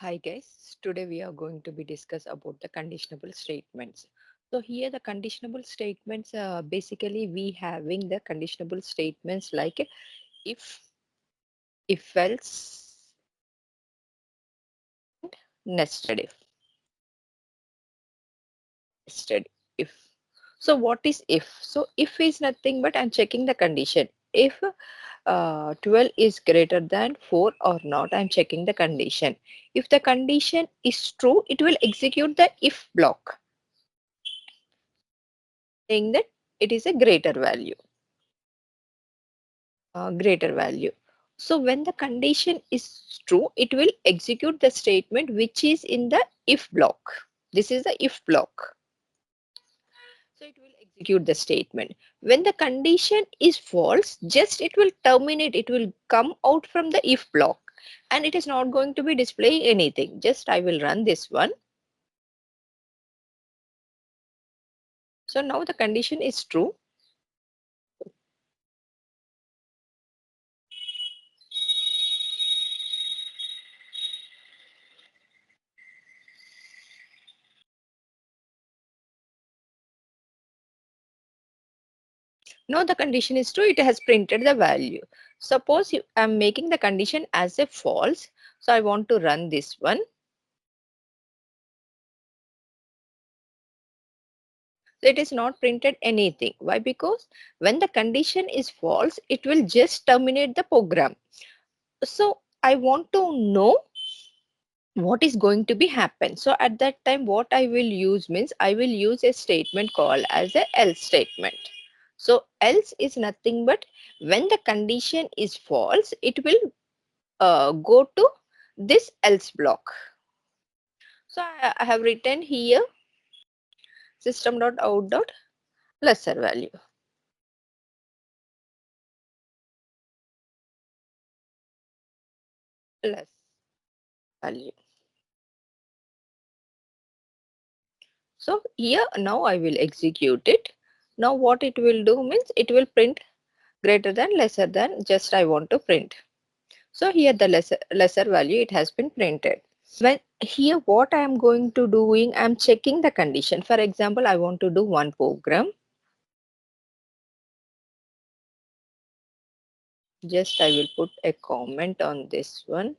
Hi guys, today we are going to be discuss about the conditional statements. So here the conditional statements, basically we having the conditional statements like if, if else, nested if, nested if. So what is if? So if is nothing but I'm checking the condition. If 12 is greater than 4 or not, I'm checking the condition. If the condition is true, it will execute the if block, saying that it is a greater value. So when the condition is true, it will execute the statement which is in the if block. This is the if block. So it will execute the statement. When the condition is false, just it will terminate, it will come out from the if block and it is not going to be display anything. Just I will run this one. So now the condition is true. Now the condition is true, it has printed the value. Suppose I'm making the condition as a false. So I want to run this one. It is not printed anything. Why? Because when the condition is false, it will just terminate the program. So I want to know what is going to be happen. So at that time, what I will use means I will use a statement called as a else statement. So else is nothing but when the condition is false, it will go to this else block. So I have written here system.out. Lesser value. Less value. So here now I will execute it. Now what it will do means it will print greater than lesser than just I want to print. So here the lesser value it has been printed. When here what I am going to doing, I am checking the condition. For example, I want to do one program. Just I will put a comment on this one.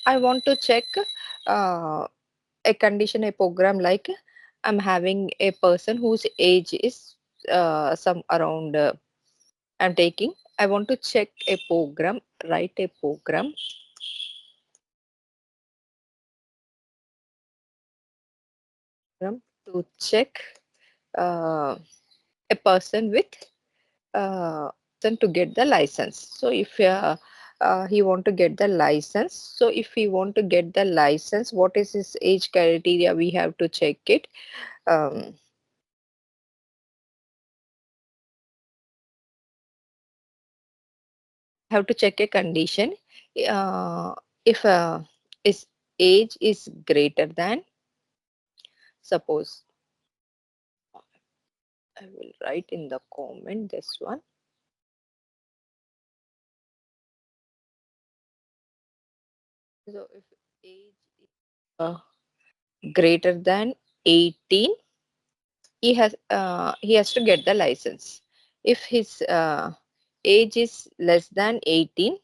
I want to check a condition, a program like I'm having a person whose age is some around I'm taking. I want to check a program, write a program. To check uh, a person with then to get the license. So if he want to get the license, so if he want to get the license, what is his age criteria? We have to check it. Um, have to check a condition. If his age is greater than, suppose I will write in the comment this one. So if age is greater than 18, he has to get the license. If his age is less than 18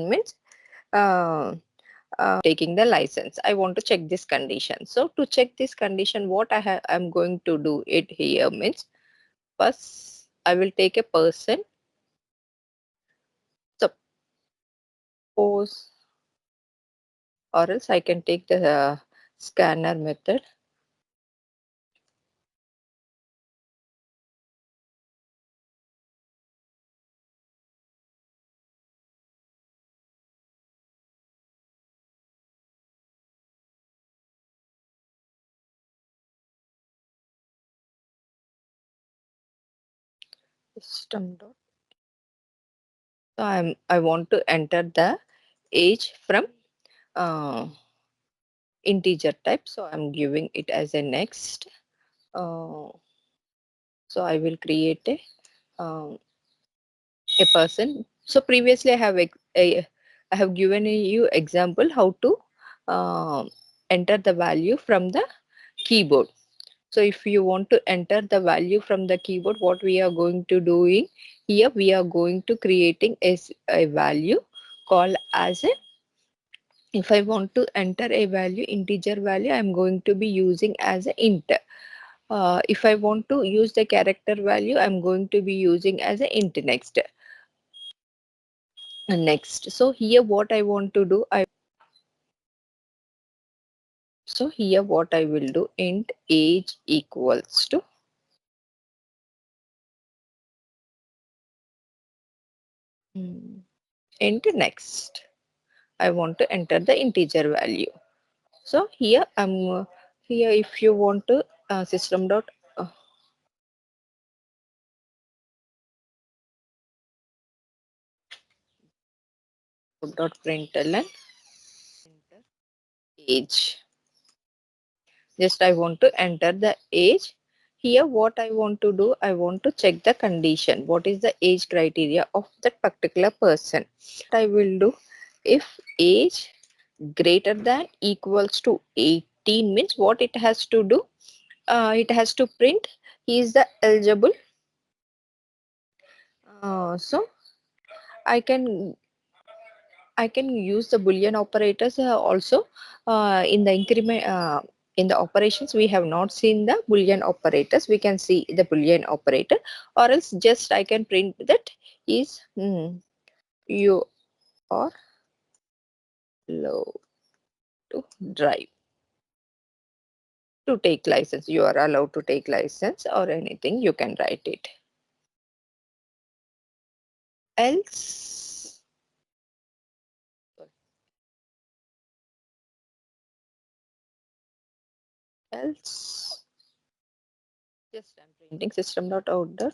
means uh, taking the license. I want to check this condition. So to check this condition, what I'm going to do it here means first I will take a person. Suppose, or else I can take the scanner method. System dot. So I want to enter the age from uh, integer type. So I'm giving it as a next. So I will create a person So previously I have given you example how to enter the value from the keyboard. So if you want to enter the value from the keyboard, what we are going to doing here, we are going to creating a value called as a, if I want to enter a value, integer value, I am going to be using as a int. If I want to use the character value, I'm going to be using as a int next. Next. So here what I want to do, so here what I will do, int age equals to int next. I want to enter the integer value. So here I'm here if you want to system dot dot println enter age. Just I want to enter the age. Here what I want to do, I want to check the condition. What is the age criteria of that particular person? I will do if age greater than equals to 18 means what it has to do? It has to print he is the eligible. So I can use the boolean operators also in the increment in the operations. We have not seen the boolean operators. We can see the boolean operator, or else just I can print that is you are allowed to drive to take license. You are allowed to take license or anything. You can write it. Else, else, just I'm printing system dot out to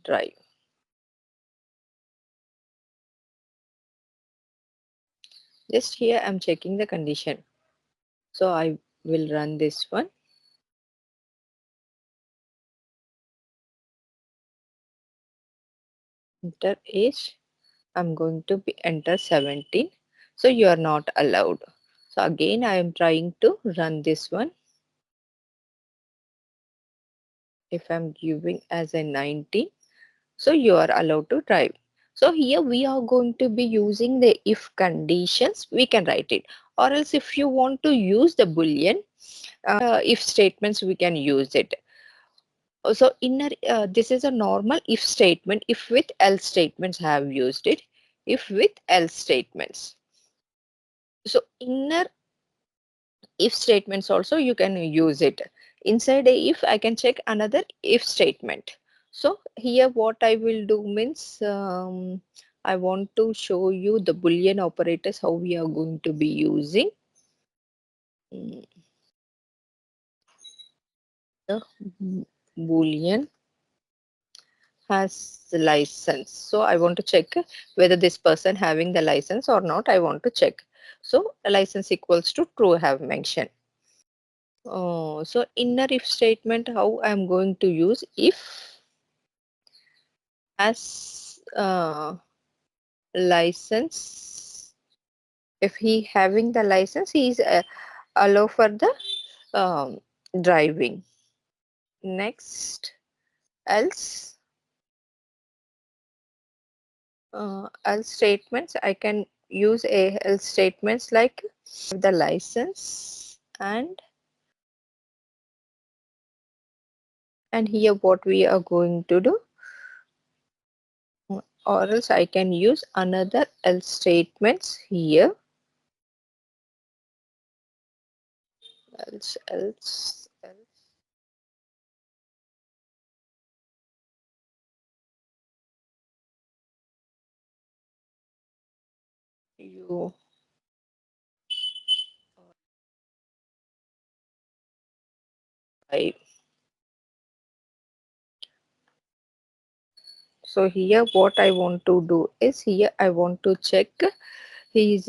drive. Just here I'm checking the condition. So I will run this one. Enter age. I'm going to be enter 17. So you are not allowed. So again I am trying to run this one. If I'm giving as a 19, so you are allowed to drive. So here we are going to be using the if conditions. We can write it, or else if you want to use the boolean if statements, we can use it. So inner this is a normal if statement. If with else statements have used it. If with else statements. So inner if statements also you can use it. Inside a if I can check another if statement. So here what I will do means I want to show you the boolean operators how we are going to be using mm, the boolean has the license. So I want to check whether this person having the license or not. I want to check. So a license equals to true I have mentioned. Oh, so inner if statement, how I'm going to use if as license. If he having the license, he is allow for the um, driving. Next, else else statements. I can use a else statements like the license and here what we are going to do, or else I can use another else statements here. Else you I. So here what I want to do is here I want to check he is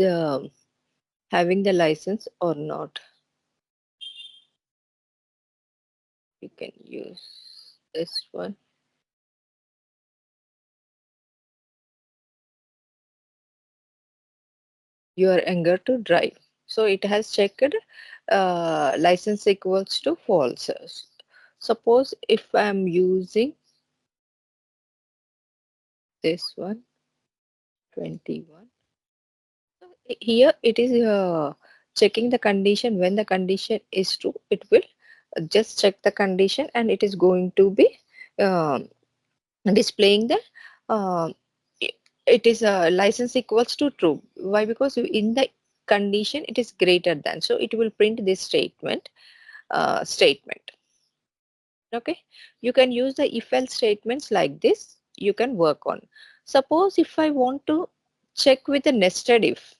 having the license or not. You can use this one. Your anger to drive. So it has checked license equals to false. Suppose if I'm using this one, 21. So here it is checking the condition. When the condition is true, it will just check the condition and it is going to be um displaying the uh, i- it is license equals to true. Why? Because in the condition it is greater than, so it will print this statement. Okay, you can use the if else statements like this. You can work on. Suppose if I want to check with a nested if,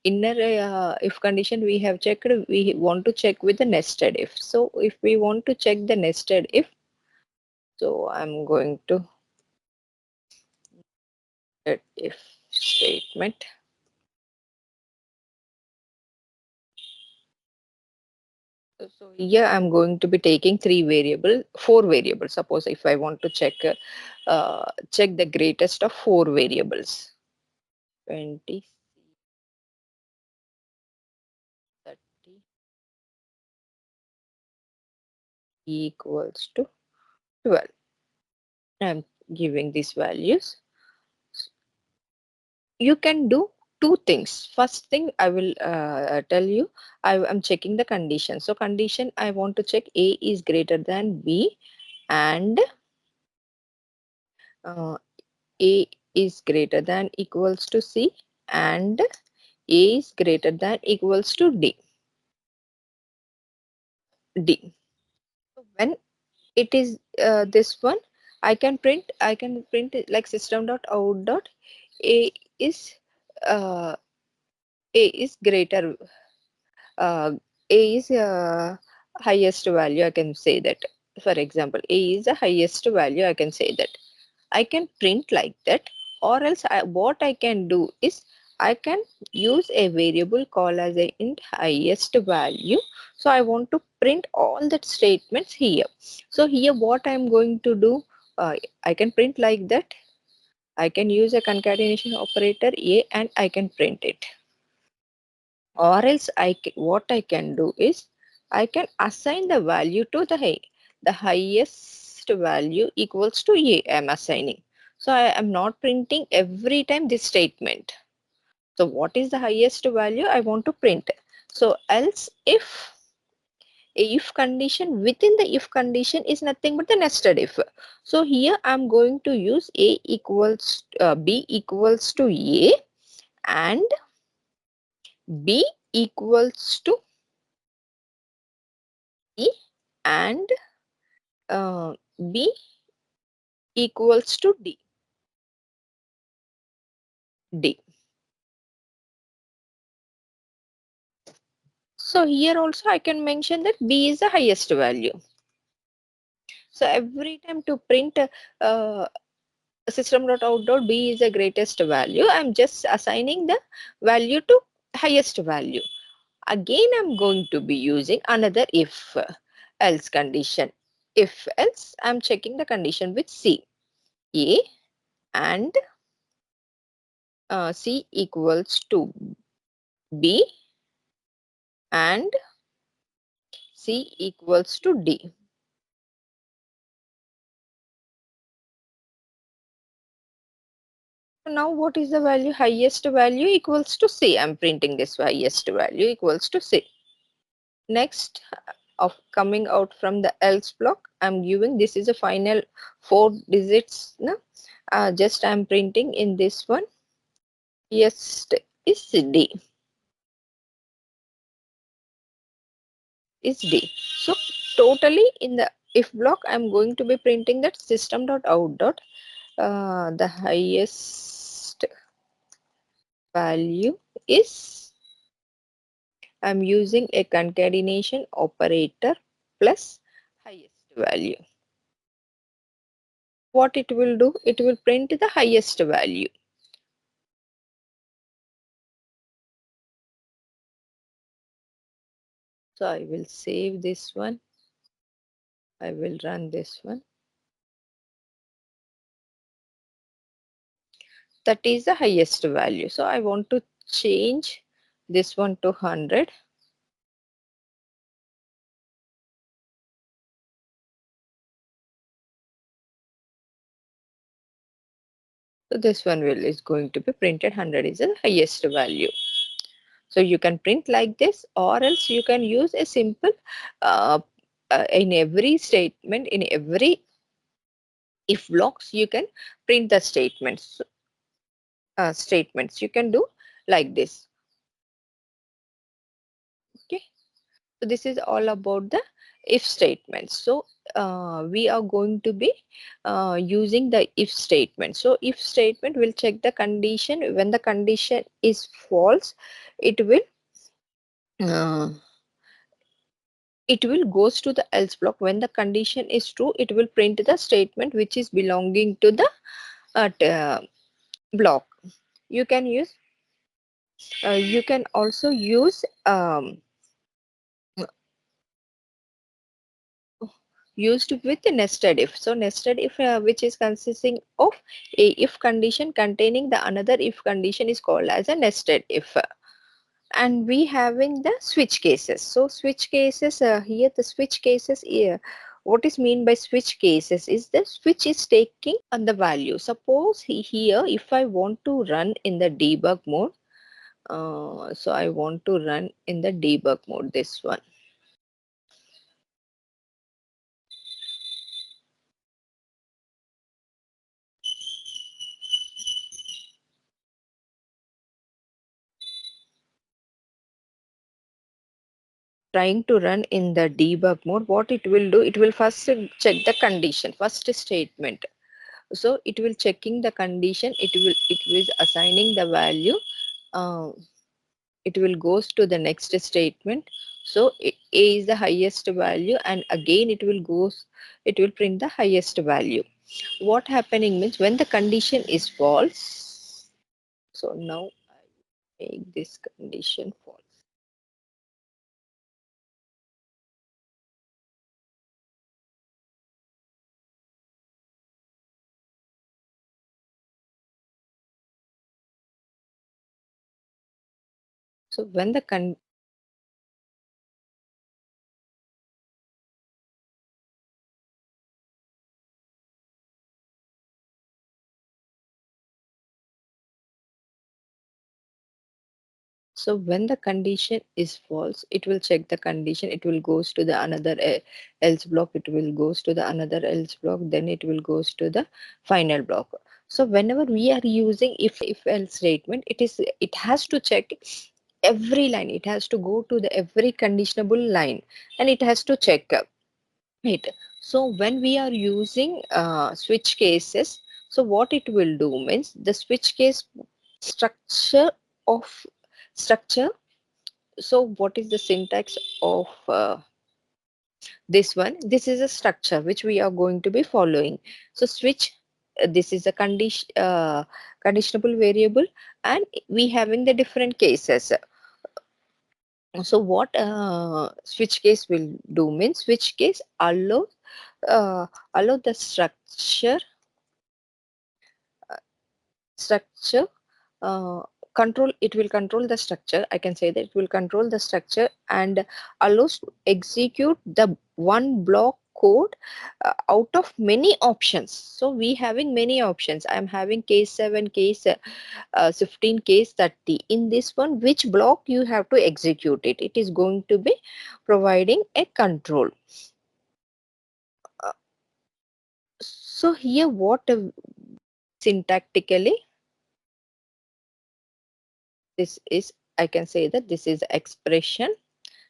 inner if condition we have checked, we want to check with the nested if. So if we want to check the nested if, so I'm going to get if statement. So here I'm going to be taking four variables. Suppose if I want to check the greatest of four variables, 20, 30 equals to 12. I'm giving these values. You can do two things. First thing I will tell you, I am checking the condition. So condition I want to check A is greater than B and uh, A is greater than equals to C and A is greater than equals to D. So when it is this one, I can print it like system dot out dot A is uh, A is greater uh, A is highest value. I can say that. For example, A is the highest value. I can say that. I can print like that, or else what I can do is I can use a variable called as a int highest value. So I want to print all that statements here. So here what I am going to do, I can print like that. I can use a concatenation operator A and I can print it. Or else what I can do is I can assign the value to the highest value equals to A I am assigning. So I am not printing every time this statement. So what is the highest value I want to print? So else if condition within the if condition is nothing but the nested if. So here I'm going to use B equals to A and B equals to E and uh, B equals to D. So here also I can mention that B is the highest value. So every time to print system.out.b is the greatest value, I'm just assigning the value to highest value. Again, I'm going to be using another if else condition. If else, I'm checking the condition with C. A and C equals to B and C equals to D. So now what is the value? Highest value equals to C. I'm printing this highest value equals to C. Next, of coming out from the else block, I'm giving this is a final four digits. No? Just I'm printing in this one. Yes, is D. Is D. So totally in the if block, I'm going to be printing that system dot out dot the highest value is, I'm using a concatenation operator plus highest value. What it will do? It will print the highest value. So I will save this one. I will run this one. That is the highest value. So I want to change this one to 100. So this one will is going to be printed 100 is the highest value. So you can print like this, or else you can use a simple uh, in every statement, in every if blocks, you can print the statements. Statements you can do like this. Okay. So this is all about the if statements. So we are going to be using the if statement. So if statement will check the condition. When the condition is false, it will uh, it will goes to the else block. When the condition is true, it will print the statement which is belonging to the block. You can use you can also use used with nested if. So nested if which is consisting of a if condition containing the another if condition is called as a nested if. And we having the switch cases. So switch cases here the switch cases here. What is mean by switch cases is the switch is taking on the value. Suppose here if I want to run in the debug mode. So I want to run in the debug mode this one. Trying to run in the debug mode, what it will do, it will first check the condition, first statement. So it will checking the condition, it is assigning the value, uh, it will goes to the next statement. So a is the highest value, and again it will print the highest value. What happening means when the condition is false, so now I make this condition false. So when the So when the condition is false, it will check the condition. It will goes to the another else block. It will goes to the another else block. Then it will goes to the final block. So whenever we are using if else statement, it has to check every line. It has to go to the every conditionable line, and it has to check it. So when we are using switch cases, so what it will do means the switch case structure of structure. So what is the syntax of this one? This is a structure which we are going to be following. So switch, this is a conditionable variable, and we having the different cases. So what switch case will do means switch case allow the structure uh, control, it will control the structure. I can say that it will control the structure and allows to execute the one block code out of many options. So we having many options. I'm having case 7, case 15, case 30. In this one, which block you have to execute it, it is going to be providing a control. Uh, so here what syntactically this is, I can say that this is expression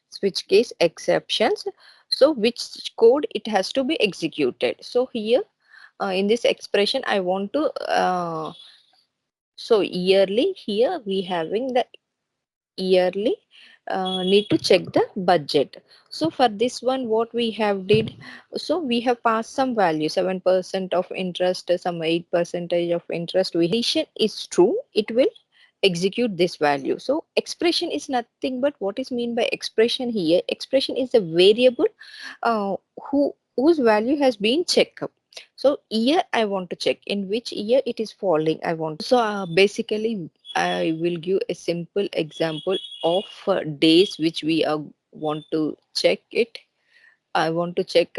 switch case exceptions. So which code it has to be executed. So here in this expression I want to so yearly, here we having the yearly need to check the budget. So for this one what we have did, so we have passed some value, 7% of interest, some 8% of interest. We condition is true, it will execute this value. So expression is nothing but what is mean by expression here. Expression is a variable uh, who whose value has been checked up. So year I want to check in which year it is falling. I want so basically I will give a simple example of days which we are want to check it. I want to check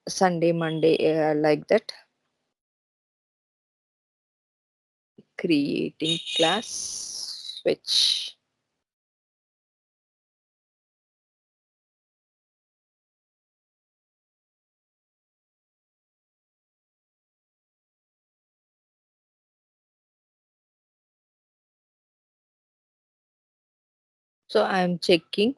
Sunday, Monday, like that. Creating class switch. So I am checking.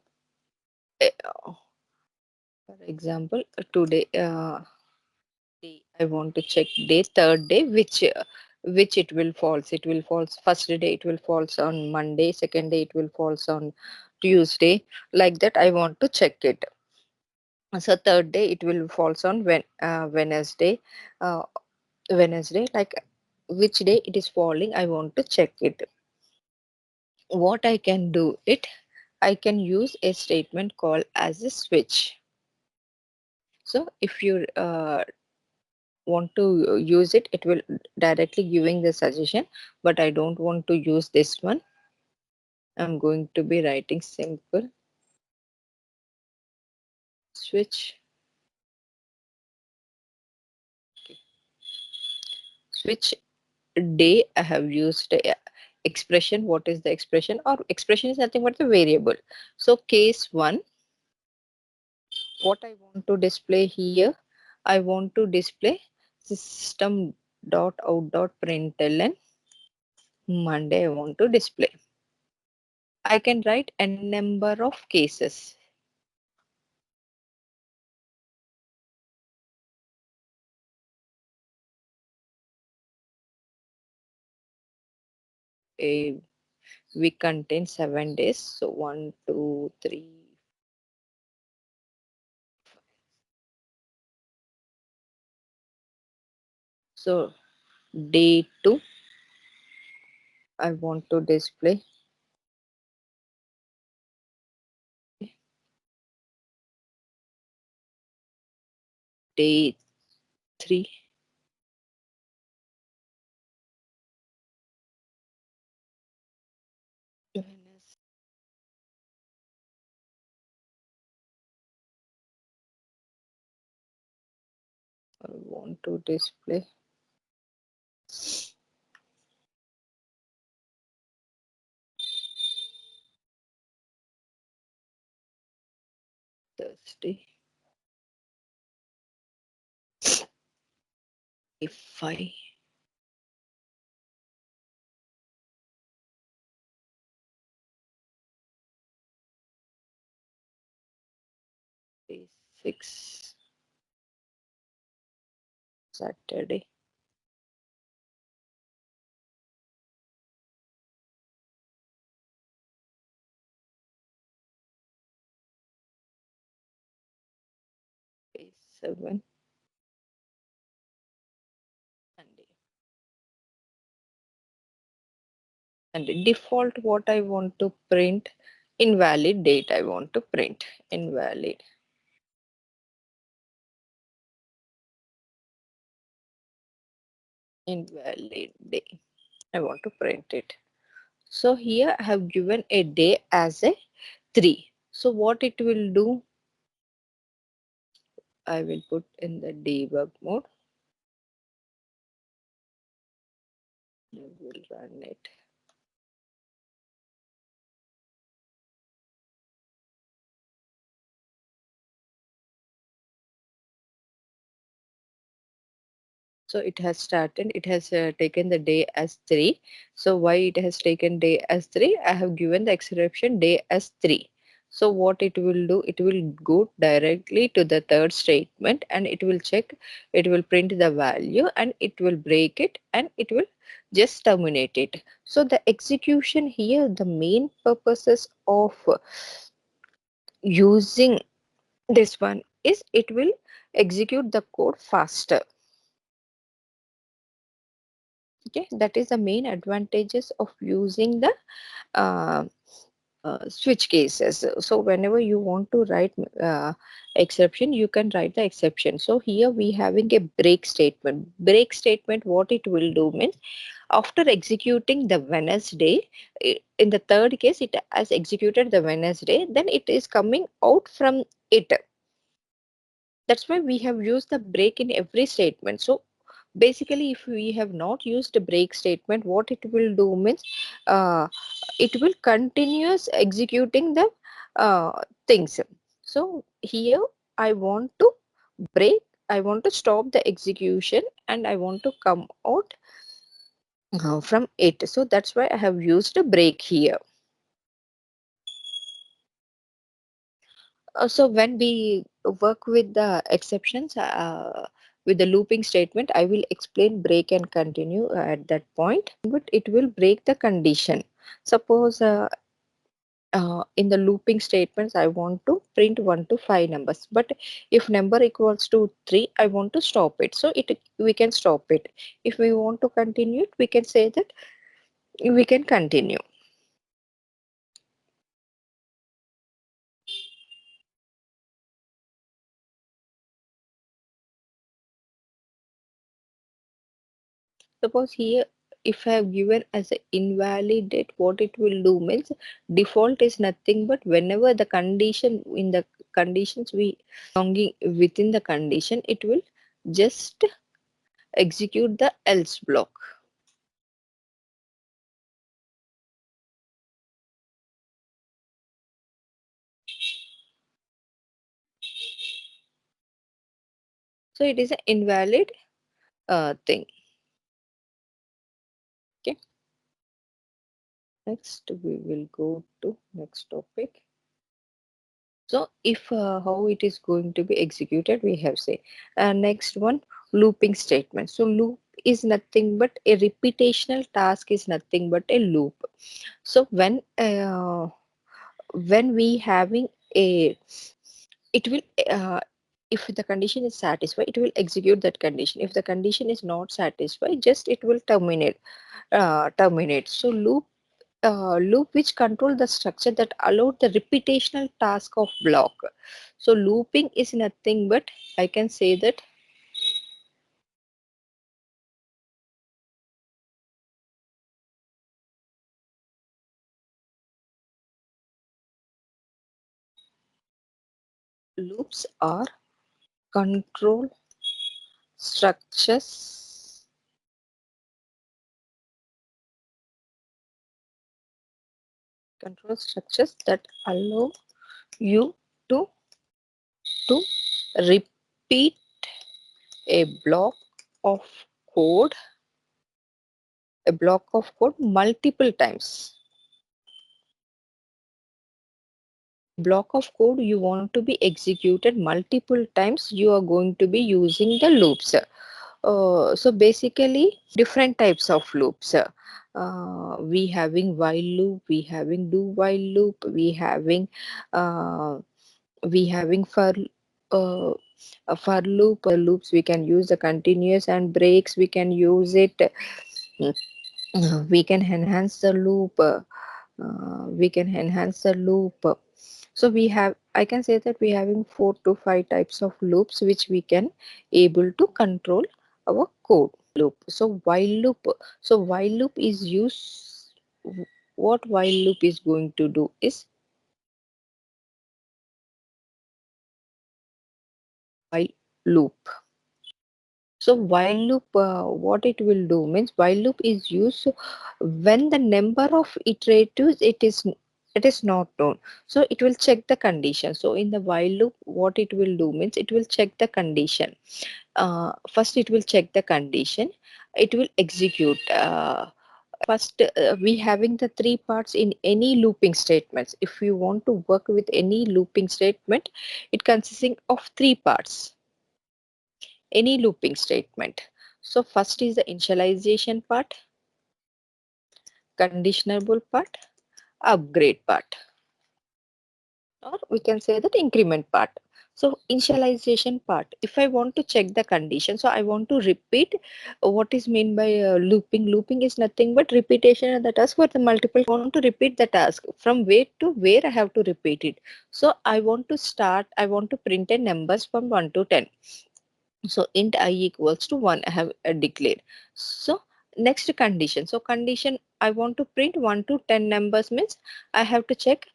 For example, today day I want to check day third day which it will falls. It will falls first day. It will falls on Monday. Second day it will falls on Tuesday. Like that I want to check it. So third day it will falls on Wednesday. Uh, Wednesday, like which day it is falling. I want to check it. What I can do it. I can use a statement called as a switch. So if you want to use it, it will directly giving the suggestion, but I don't want to use this one. I'm going to be writing simple switch. Okay. Switch day. I have used expression. What is the expression? Or expression is nothing but the variable. So case one, what I want to display here, I want to display system dot out dot println Monday. I want to display. I can write a number of cases. A week contains 7 days. So 1, 2, 3. So day 2, I want to display day 3. Wednesday, I want to display Thursday. If I day 6, Saturday. Day 7, Sunday. And default what I want to print, invalid date I want to print. Invalid day. I want to print it. So here I have given a day as a 3. So what it will do, I will put in the debug mode. I will run it. So it has started, it has taken the day as 3. So why it has taken day as 3? I have given the exception day as 3. So what it will do, it will go directly to the third statement and it will check, it will print the value and it will break it and it will just terminate it. So the execution here, the main purposes of using this one is it will execute the code faster. Okay, that is the main advantages of using the uh, switch cases. So whenever you want to write exception, you can write the exception. So here we having a break statement. Break statement, what it will do means, after executing the Wednesday, in the third case, it has executed the Wednesday, then it is coming out from it. That's why we have used the break in every statement. So basically, if we have not used the break statement, what it will do means, uh, it will continuous executing the things. So here I want to break, I want to stop the execution, and I want to come out from it. So that's why I have used a break here. So when we work with the exceptions, with the looping statement, I will explain break and continue at that point. But it will break the condition. Suppose in the looping statements, I want to print 1 to 5 numbers. But if number equals to 3, I want to stop it. So we can stop it. If we want to continue it, we can say that we can continue. Suppose here, if I have given as an invalidate, what it will do means, default is nothing but whenever the condition in the conditions we belonging within the condition, it will just execute the else block. So it is an invalid thing. Okay. Next we will go to next topic. So if how it is going to be executed, we have say next one, looping statement. So loop is nothing but a reputational task, is nothing but a loop. So when we having a, it will if the condition is satisfied, it will execute that condition. If the condition is not satisfied, just it will terminate. So loop which control the structure that allowed the reputational task of block. So looping is nothing but, I can say that, loops are control structures that allow you to repeat a of code block of code multiple times. Block of code you want to be executed multiple times, you are going to be using the loops. So basically different types of loops. We having while loop, we having do while loop, uh, we having uh, for loops we can use the continuous, and breaks we can use it. We can enhance the loop. We can enhance the loop. So we have, I can say that we having 4 to 5 types of loops which we can able to control our code. Loop. So while loop is used, what while loop is going to do is, while loop. So while loop, what it will do means, while loop is used when the number of iteratives it is not known. So it will check the condition. So in the while loop, what it will do means, it will check the condition. First, it will check the condition. It will execute. First, we having the 3 parts in any looping statements. If you want to work with any looping statement, it consisting of 3 parts. Any looping statement. So first is the initialization part, conditionable part, upgrade part, or we can say that increment part. So initialization part, if I want to check the condition, so I want to repeat what is meant by looping. Looping is nothing but repetition of the task for the multiple. I want to repeat the task from where to where I have to repeat it. So I want to start, I want to print a numbers from 1 to 10. So int I equals to 1 I have declared. So next condition. So condition I want to print 1 to 10 numbers means I have to check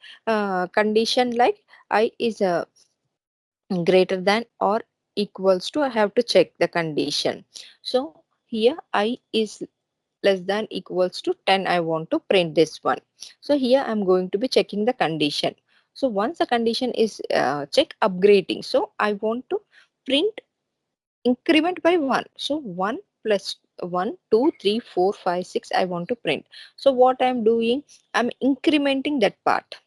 condition like I is greater than or equals to, I have to check the condition. So here I is less than equals to 10, I want to print this one. So here I'm going to be checking the condition. So once the condition is check upgrading, so I want to print increment by 1. So 1 plus 1, 2, 3, 4, 5, 6 I want to print. So what I'm doing, I'm incrementing that part.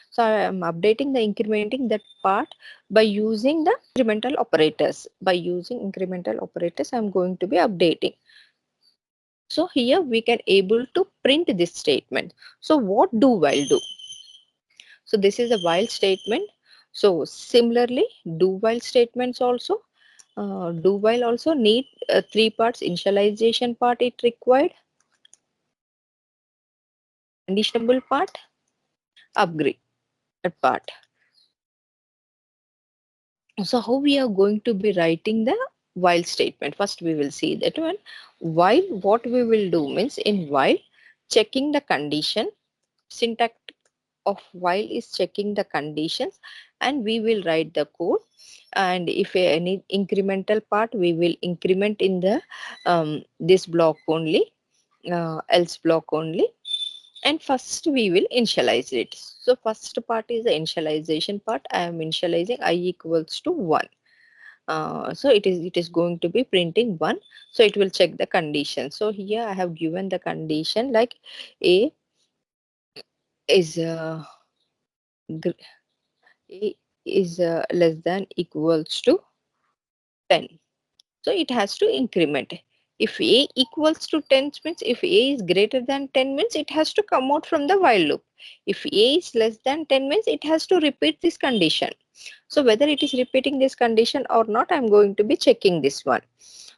So I am updating the incrementing that part by using the incremental operators. By using incremental operators, I'm going to be updating. So here we can able to print this statement. So what do while do? So this is a while statement. So similarly, do while statements also. Do while also need three parts. Initialization part it required, conditionable part, upgrade part. So how we are going to be writing the while statement? First we will see that one. While, what we will do means in while checking the condition, syntax of while is checking the conditions, and we will write the code. And if any incremental part, we will increment in the this block only, else block only. And first we will initialize it. So first part is the initialization part. I am initializing I equals to 1. So it is going to be printing 1. So it will check the condition. So here I have given the condition like a is a is less than equals to 10. So it has to increment. If a equals to 10 means, if a is greater than 10 means, it has to come out from the while loop. If a is less than 10 means, it has to repeat this condition. So whether it is repeating this condition or not, I'm going to be checking this one.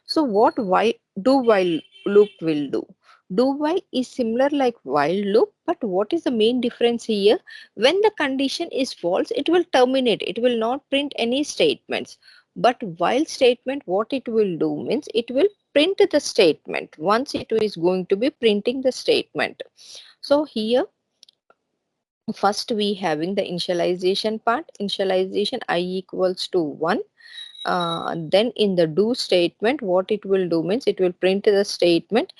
So what while do while loop will do? Do while is similar like while loop, but what is the main difference here? When the condition is false, it will terminate. It will not print any statements. But while statement, what it will do means it will print the statement. Once it is going to be printing the statement. So here first we having the initialization part. Initialization I equals to 1. Then in the do statement, what it will do means it will print the statement,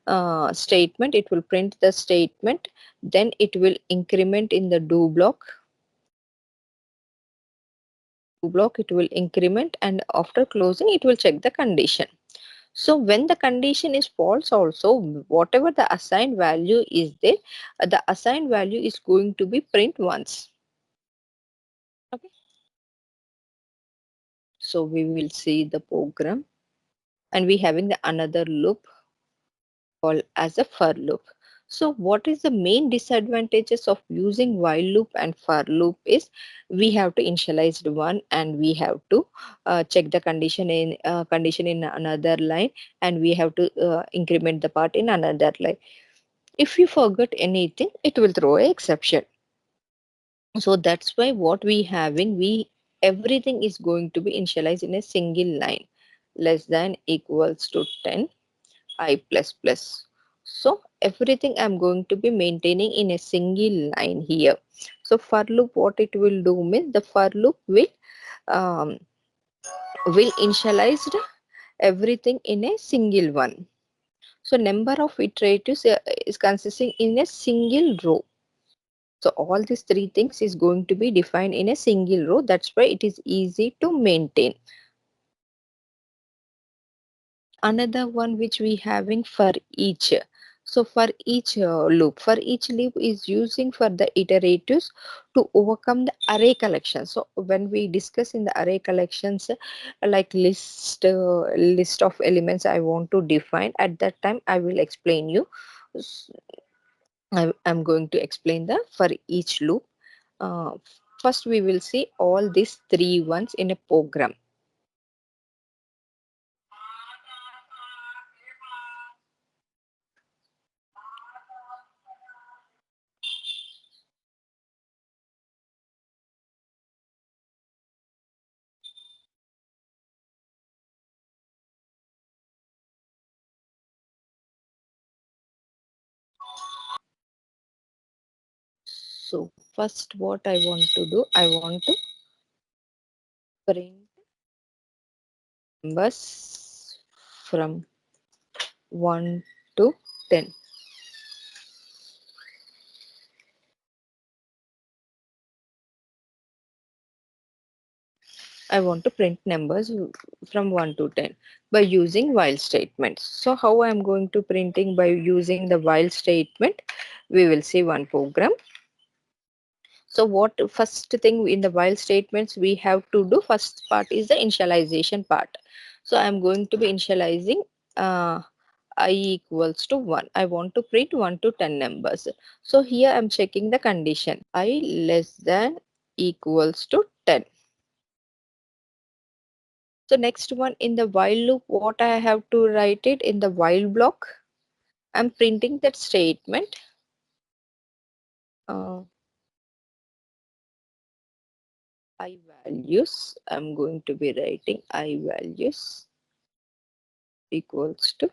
it will print the statement, then it will increment in the do block it will increment, and after closing it will check the condition. So when the condition is false also, whatever the assigned value is there, the assigned value is going to be print once. Okay, so we will see the program, and we having the another loop called as a for loop. So what is the main disadvantages of using while loop and for loop is we have to initialize the one, and we have to check the condition in another line, and we have to increment the part in another line. If you forget anything, it will throw an exception. So that's why what we having, we everything is going to be initialized in a single line, less than equals to 10 I plus plus. So everything I'm going to be maintaining in a single line here. So for loop, what it will do means the for loop um, will initialize everything in a single one. So number of iteratives is consisting in a single row. So all these three things is going to be defined in a single row. That's why it is easy to maintain. Another one which we having for each. So for each loop is using for the iteratives to overcome the array collection. So when we discuss in the array collections, like list of elements I want to define, at that time I will explain you. I'm going to explain the for each loop. First, we will see all these three ones in a program. So first, what I want to do, I want to print numbers from 1 to 10. I want to print numbers from 1 to 10 by using while statements. So how I am going to printing by using the while statement? We will see one program. So what first thing in the while statements we have to do, first part is the initialization part. So I am going to be initializing uh, I equals to 1. I want to print 1 to 10 numbers. So here I am checking the condition I less than equals to 10. So next one in the while loop, what I have to write it in the while block. I'm printing that statement. I values. I'm going to be writing I values equals to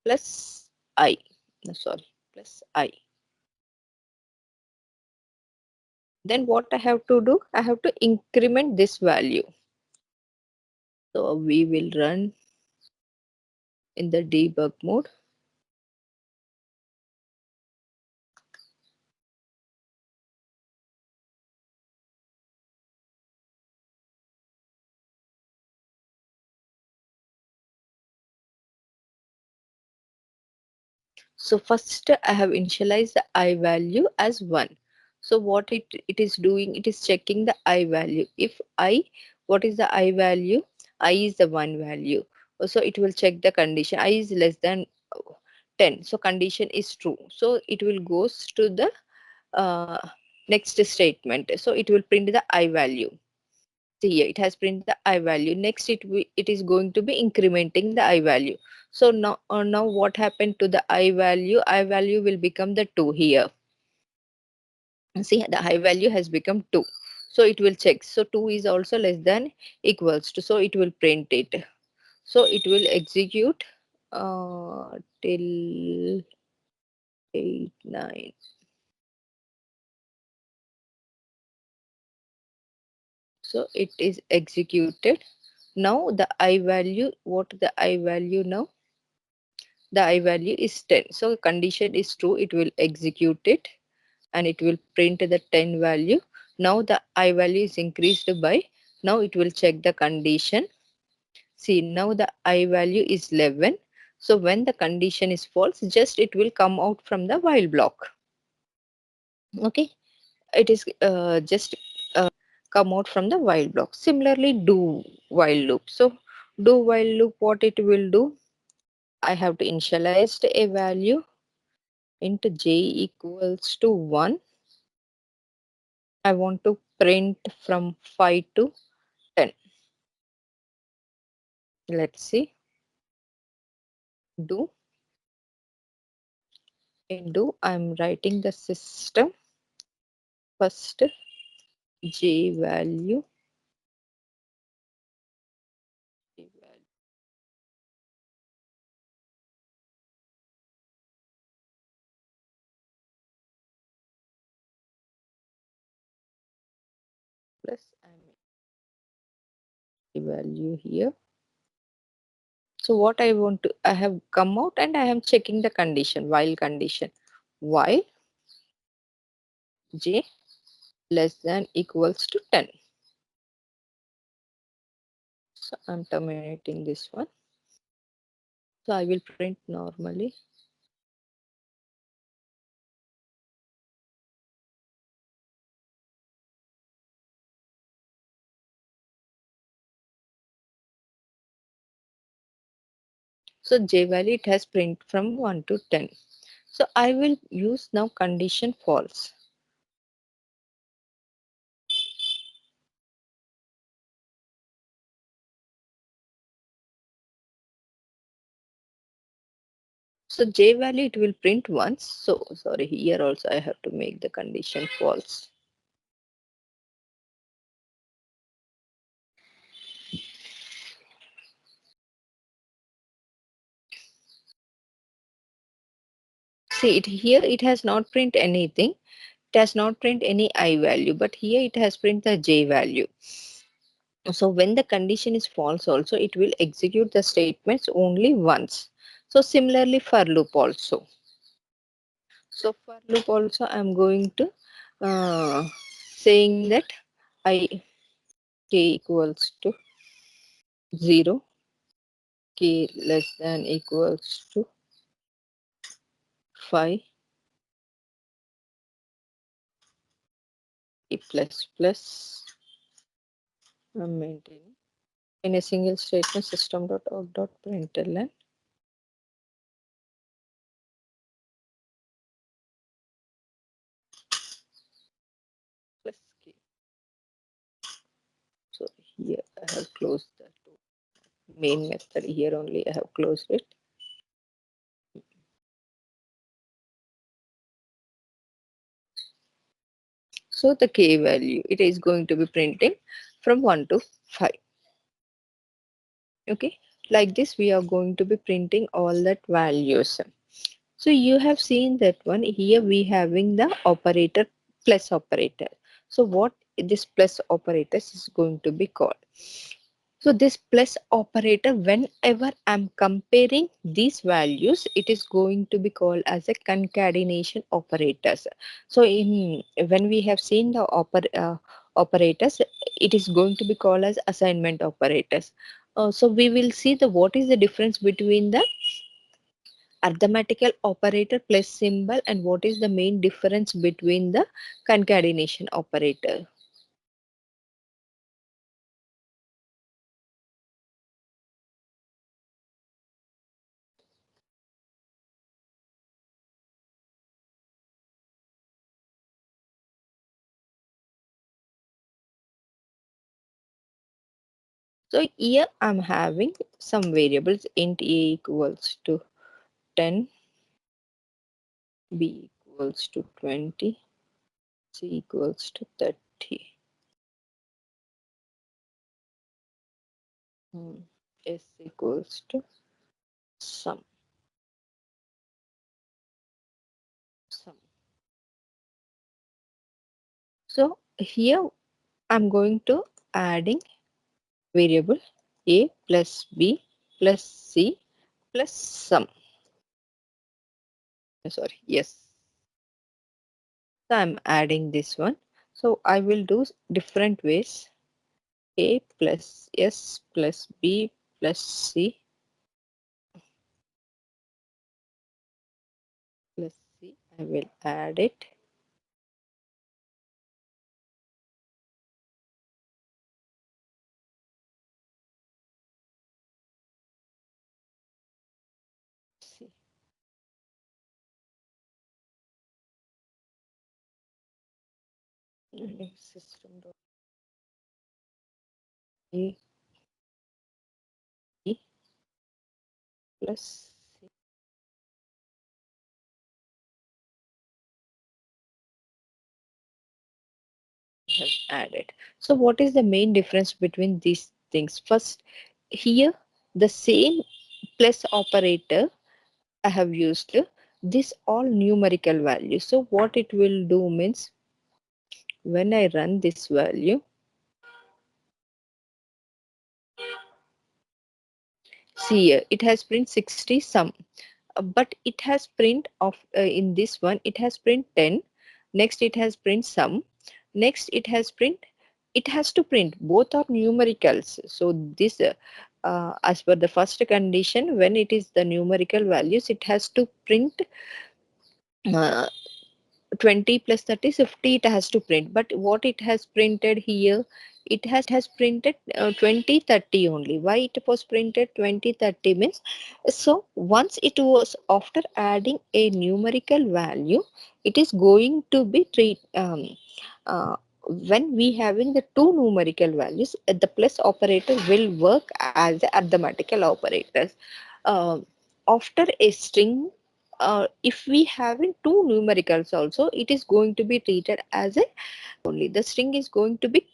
plus I. No, sorry, plus I. Then what I have to do? I have to increment this value. So we will run in the debug mode. So first I have initialized the I value as 1. So what it is doing, it is checking the I value. If I, what is the I value? I is the 1 value. So it will check the condition. I is less than 10. So condition is true. So it will goes to the uh, next statement. So it will print the I value. See here, it has printed the I value. Next, it is going to be incrementing the I value. So now what happened to the I value? I value will become the 2 here. See, the I value has become 2. So it will check. So 2 is also less than equals to. So it will print it. So it will execute till 8, 9. So it is executed. Now the I value, what the I value now? The I value is 10. So condition is true, it will execute it and it will print the 10 value. Now the I value is increased by, now it will check the condition. See, now the I value is 11. So when the condition is false, just it will come out from the while block. Okay, it is just come out from the while block. Similarly, do while loop. So do while loop, what it will do? I have to initialize a value into j equals to 1. I want to print from 5 to 10. Let's see. Do. In do, I'm writing the system first j value, plus value here. So what I want to, I have come out and I am checking the condition, while condition. While j less than equals to 10. So I'm terminating this one. So I will print normally. So j value, it has print from 1 to 10. So I will use now condition false. So j value it will print once. So sorry, here also I have to make the condition false. See it here, it has not print anything. It has not print any I value, but here it has print the j value. So when the condition is false also, it will execute the statements only once. So similarly for loop also. So for loop also I'm going to saying that I k equals to 0, k less than equals to 5, k plus plus. I'm maintaining in a single statement system.out.println plus k. So here I have closed the main method. Here only I have closed it. So the k value, it is going to be printing from 1 to 5. Okay, like this we are going to be printing all that values. So you have seen that one. Here we having the operator plus operator. So what this plus operator is going to be called? So this plus operator, whenever I'm comparing these values, it is going to be called as a concatenation operators. So in when we have seen the operators, it is going to be called as assignment operators. So we will see the what is the difference between the arithmetical operator plus symbol and what is the main difference between the concatenation operator. So here I'm having some variables int a equals to 10, b equals to 20, c equals to 30, s equals to sum. sum. So here I'm going to adding variable a plus b plus c plus sum. Sorry, yes. So I'm adding this one. So I will do different ways. A plus S plus B plus C plus C. I will add it. C. System dot A E plus C have added. So what is the main difference between these things? First, here the same plus operator I have used this all numerical value. So what it will do means when I run this value, see here, it has print 60 sum, but it has print of in this one it has print 10. Next it has print sum. Next it has to print both are numericals. So this as per the first condition, when it is the numerical values, it has to print uh, 20 plus 30 is 50, it has to print, but what it has printed here, it has printed 20 30 only. Why it was printed 20 30 means, so once it was after adding a numerical value, it is going to be when we having the two numerical values, the plus operator will work as the arithmetical operators. uh, After a string, if we having two numericals also, it is going to be treated as a only. The string is going to be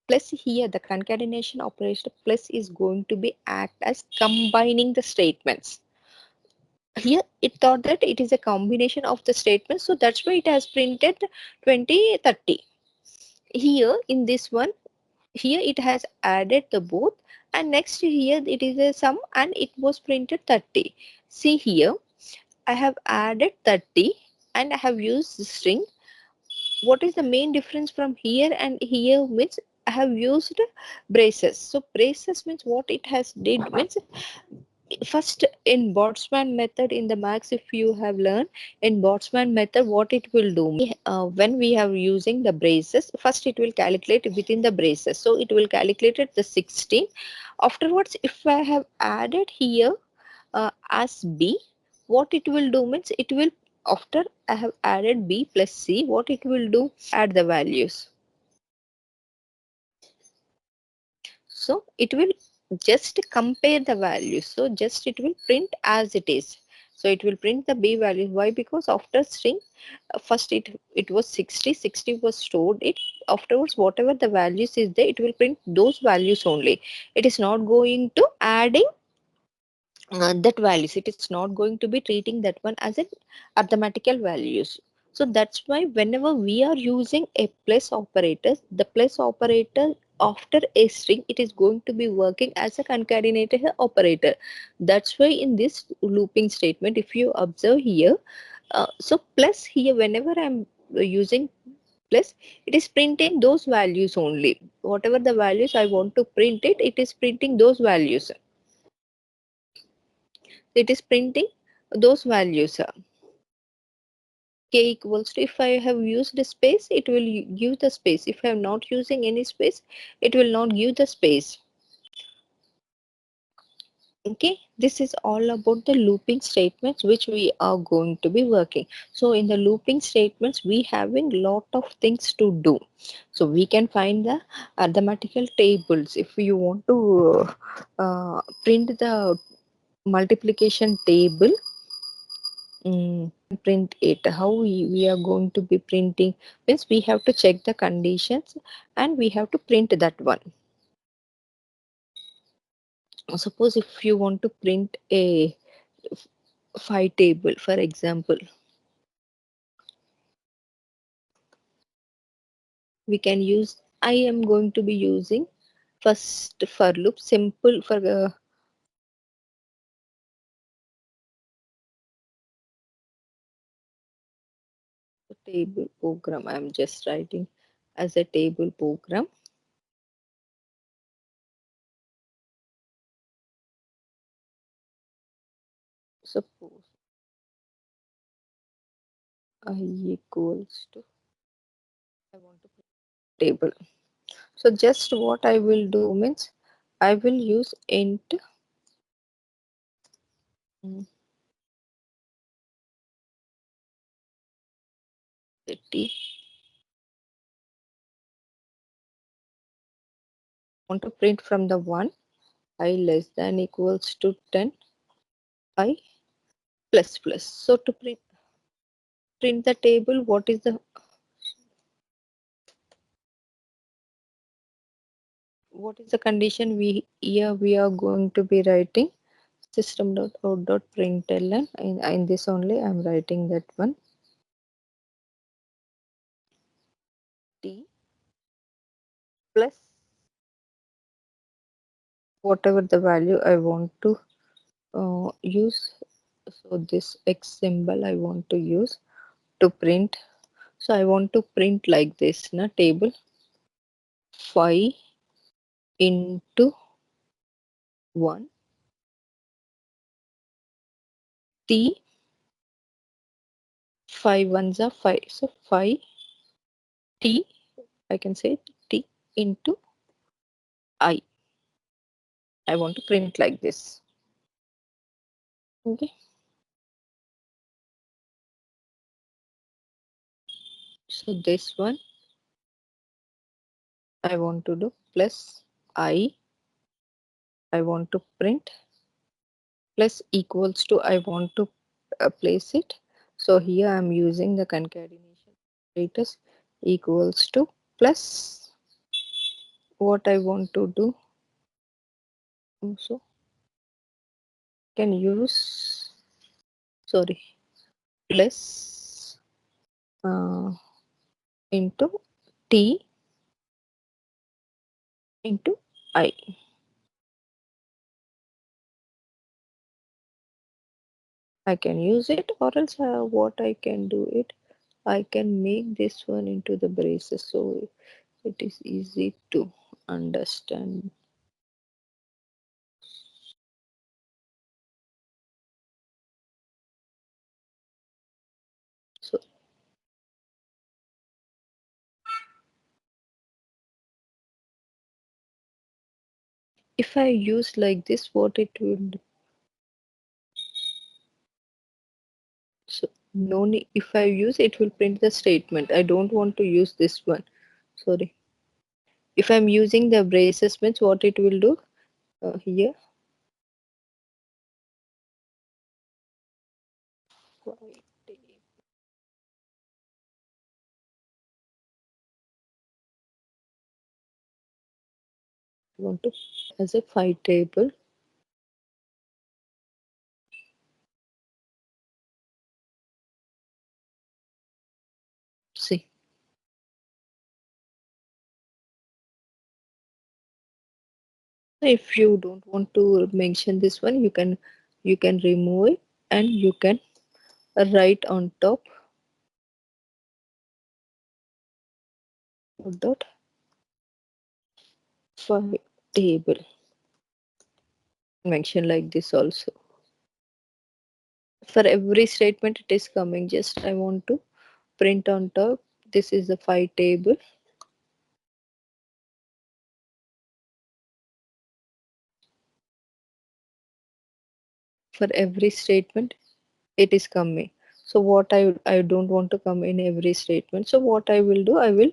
plus, here the concatenation operation plus is going to be act as combining the statements. Here it thought that it is a combination of the statements, so that's why it has printed 20 30. Here in this one, here it has added the both, and next here it is a sum and it was printed 30. See here, I have added 30 and I have used the string. What is the main difference from here and here means, I have used braces. So braces means what it has did means, first in Boltzmann method in the max, if you have learned in Boltzmann method, what it will do, when we are using the braces, first it will calculate within the braces, so it will calculate it the 16. Afterwards, if I have added here as B, what it will do means, it will, after I have added B plus C, what it will do, add the values. So it will just compare the values. So just it will print as it is. So it will print the B value. Why? Because after string, first it was 60, 60 was stored. It afterwards, whatever the values is there, it will print those values only. It is not going to adding that values. It is not going to be treating that one as an arithmetical values. So that's why whenever we are using a plus operator, the plus operator after a string, it is going to be working as a concatenator operator. That's why in this looping statement, if you observe here, so plus here, whenever I'm using plus, it is printing those values only. Whatever the values I want to print it, it is printing those values. It is printing those values. K equals to, if I have used the space, it will give the space. If I am not using any space, it will not give the space. Okay, this is all about the looping statements which we are going to be working. So in the looping statements, we having lot of things to do. So we can find the arithmetical tables. If you want to print the multiplication table, print it. How we are going to be printing means, we have to check the conditions and we have to print that one. Suppose if you want to print a phi table, for example, we can use, I am going to be using first for loop, simple for table program. I am just writing as a table program. Suppose I equals to, I want to put table. So just what I will do means, I will use int city. Want to print from the 1, I less than equals to 10, I plus plus. So to print the table, what is the condition we here we are going to be writing, system.out.println. In this only I'm writing that one, t plus whatever the value I want to use. So this X symbol I want to use to print. So I want to print like this, na table 5 into 1 t 5 ones are 5. So 5 t, I can say t into I. I want to print like this. Okay. So this one I want to do plus I want to print plus equals to I want to place it. So here I'm using the concatenation status equals to plus what I want to do. Also can use, sorry, plus into t into I. I can use it, or else what I can do it, I can make this one into the braces, so it is easy to understand. So if I use like this, what it will do? So no need, if I use it will print the statement. I don't want to use this one. Sorry. If I'm using the braces means what it will do here. I want to as a 5 table. See. If you don't want to mention this one, you can remove it and you can write on top dot 5 table. Mention like this also. For every statement it is coming. Just I want to print on top. This is the 5 table. For every statement it is coming. So what I don't want to come in every statement. So what I will do, I will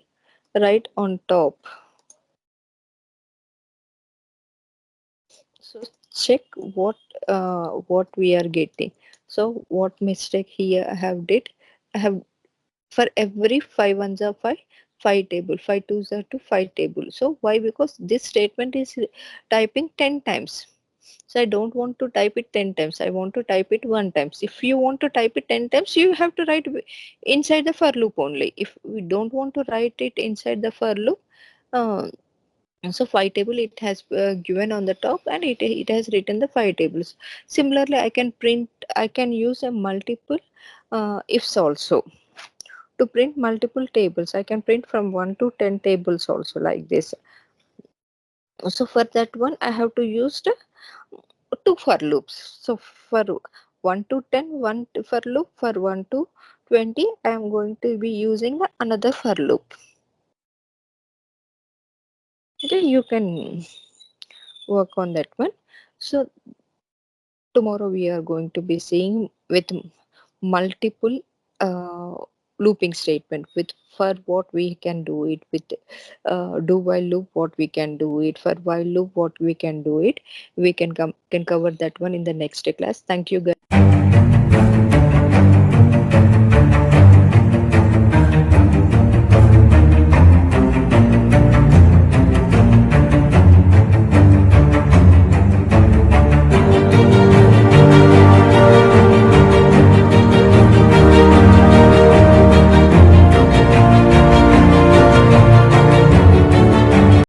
write on top. So check what we are getting. So what mistake here I have did, I have for every 5 ones are 5, 5 table, 5 twos are to 5 table. So why? Because this statement is typing 10 times. So I don't want to type it 10 times. I want to type it 1 times. If you want to type it 10 times, you have to write inside the for loop only. If we don't want to write it inside the for loop, uh, so 5 table it has given on the top, and it has written the 5 tables. Similarly, I can use a multiple ifs also. To print multiple tables, I can print from 1 to 10 tables also like this. So for that one, I have to use the two for loops. So for 1 to 10, one for loop. For 1 to 20, I am going to be using another for loop. Okay, you can work on that one. So tomorrow we are going to be seeing with multiple uh, looping statement. With for what we can do it, with do while loop what we can do it, for while loop what we can do it. We can cover that one in the next class. Thank you guys.